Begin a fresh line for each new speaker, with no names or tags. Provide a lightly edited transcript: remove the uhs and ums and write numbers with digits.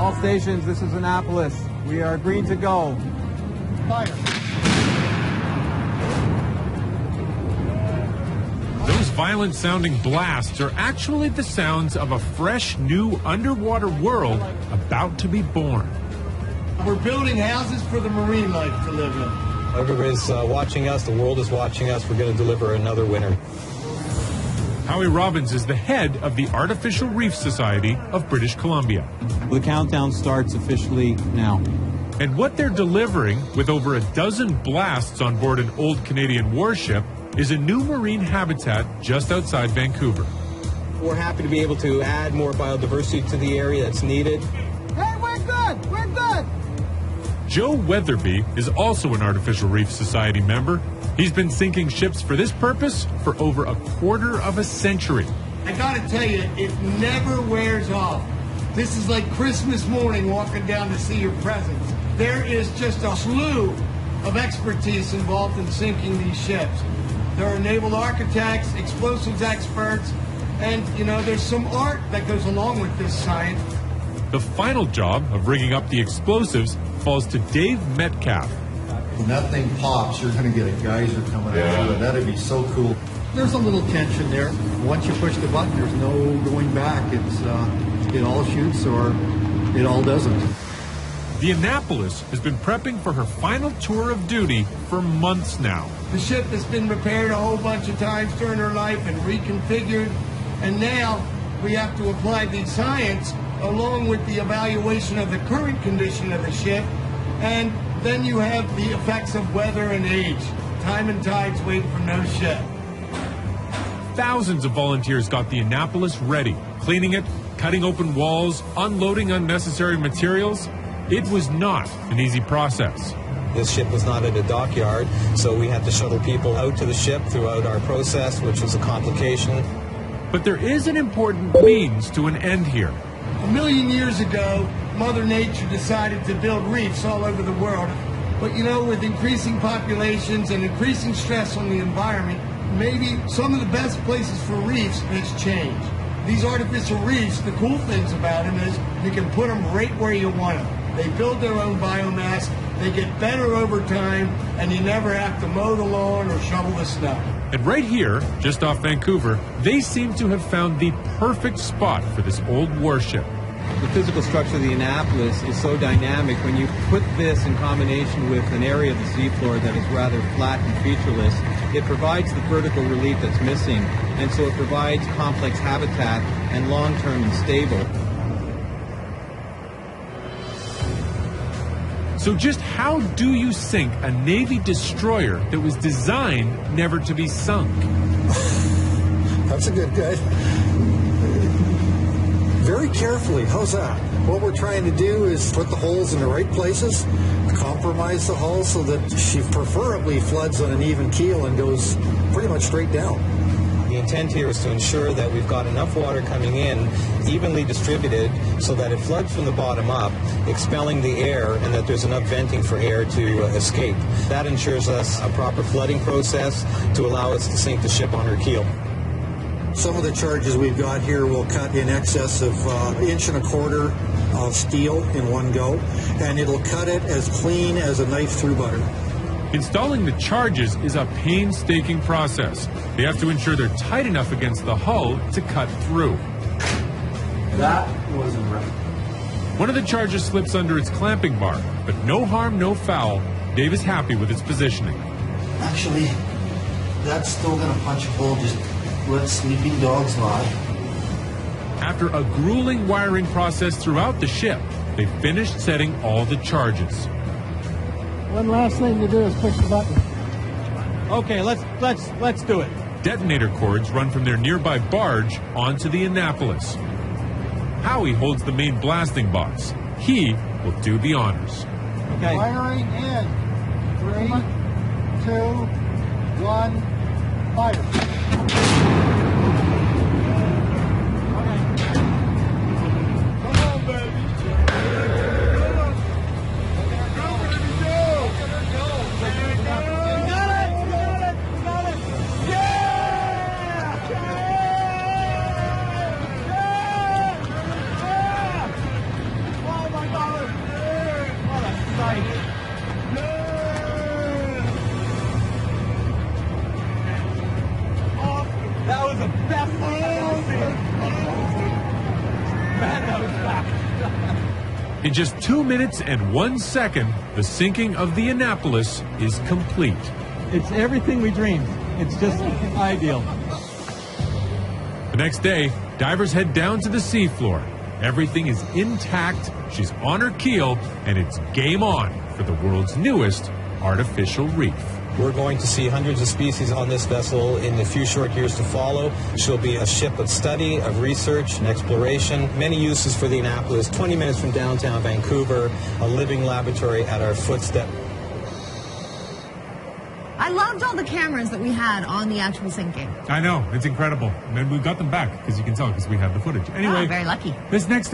All stations, this is Annapolis. We are green to go. Fire.
Those violent-sounding blasts are actually the sounds of a fresh, new underwater world about to be born.
We're building houses for the marine life to live in.
Everybody's watching us. The world is watching us. We're going to deliver another winner.
Howie Robbins is the head of the Artificial Reef Society of British Columbia.
The countdown starts officially now.
And what they're delivering, with over a dozen blasts on board an old Canadian warship, is a new marine habitat just outside Vancouver.
We're happy to be able to add more biodiversity to the area that's needed.
Hey, we're good! We're good!
Joe Weatherby is also an Artificial Reef Society member. He's been sinking ships for this purpose for over a quarter of a century.
I gotta tell you, it never wears off. This is like Christmas morning walking down to see your presents. There is just a slew of expertise involved in sinking these ships. There are naval architects, explosives experts, and, you know, there's some art that goes along with this science.
The final job of rigging up the explosives falls to Dave Metcalf.
When that thing pops, you're going to get a geyser coming out of it. That'd be so cool.
There's a little tension there. Once you push the button, there's no going back. It all shoots or it all doesn't.
The Annapolis has been prepping for her final tour of duty for months now.
The ship has been repaired a whole bunch of times during her life and reconfigured, and now we have to apply the science along with the evaluation of the current condition of the ship, and then you have the effects of weather and age. Time and tides wait for no ship.
Thousands of volunteers got the Annapolis ready, cleaning it, cutting open walls, unloading unnecessary materials. It was not an easy process.
This ship was not at a dockyard, so we had to shuttle people out to the ship throughout our process, which was a complication.
But there is an important means to an end here.
A million years ago, Mother Nature decided to build reefs all over the world. But you know, with increasing populations and increasing stress on the environment, maybe some of the best places for reefs has changed. These artificial reefs, the cool things about them is you can put them right where you want them. They build their own biomass, they get better over time, and you never have to mow the lawn or shovel the snow.
And right here, just off Vancouver, they seem to have found the perfect spot for this old warship.
The physical structure of the Annapolis is so dynamic. When you put this in combination with an area of the seafloor that is rather flat and featureless, it provides the vertical relief that's missing, and so it provides complex habitat and long-term and stable.
So just how do you sink a Navy destroyer that was designed never to be sunk?
That's a good guy. Very carefully. How's that? What we're trying to do is put the holes in the right places, compromise the hull so that she preferably floods on an even keel and goes pretty much straight down.
The intent here is to ensure that we've got enough water coming in, evenly distributed, so that it floods from the bottom up, expelling the air, and that there's enough venting for air to escape. That ensures us a proper flooding process to allow us to sink the ship on her keel.
Some of the charges we've got here will cut in excess of 1.25 inches of steel in one go, and it'll cut it as clean as a knife through butter.
Installing the charges is a painstaking process. They have to ensure they're tight enough against the hull to cut through.
That wasn't right.
One of the charges slips under its clamping bar, but no harm, no foul. Dave is happy with its positioning.
Actually, that's still going to punch a hole. Just let sleeping dogs lie.
After a grueling wiring process throughout the ship, they finished setting all the charges.
One last thing to do is push the button.
Okay, let's do it.
Detonator cords run from their nearby barge onto the Annapolis. Howie holds the main blasting box. He will do the honors.
Okay.
Firing in 3, 2, 1, fire.
In just 2 minutes and 1 second, the sinking of the Annapolis is complete.
It's everything we dreamed. It's just ideal.
The next day, divers head down to the seafloor. Everything is intact, she's on her keel, and it's game on for the world's newest artificial reef.
We're going to see hundreds of species on this vessel in the few short years to follow. She'll be a ship of study, of research and exploration. Many uses for the Annapolis, 20 minutes from downtown Vancouver, a living laboratory at our footstep.
I loved all the cameras that we had on the actual sinking.
I know, it's incredible. And we got them back, because you can tell, because we have the footage. Anyway,
very lucky.
This next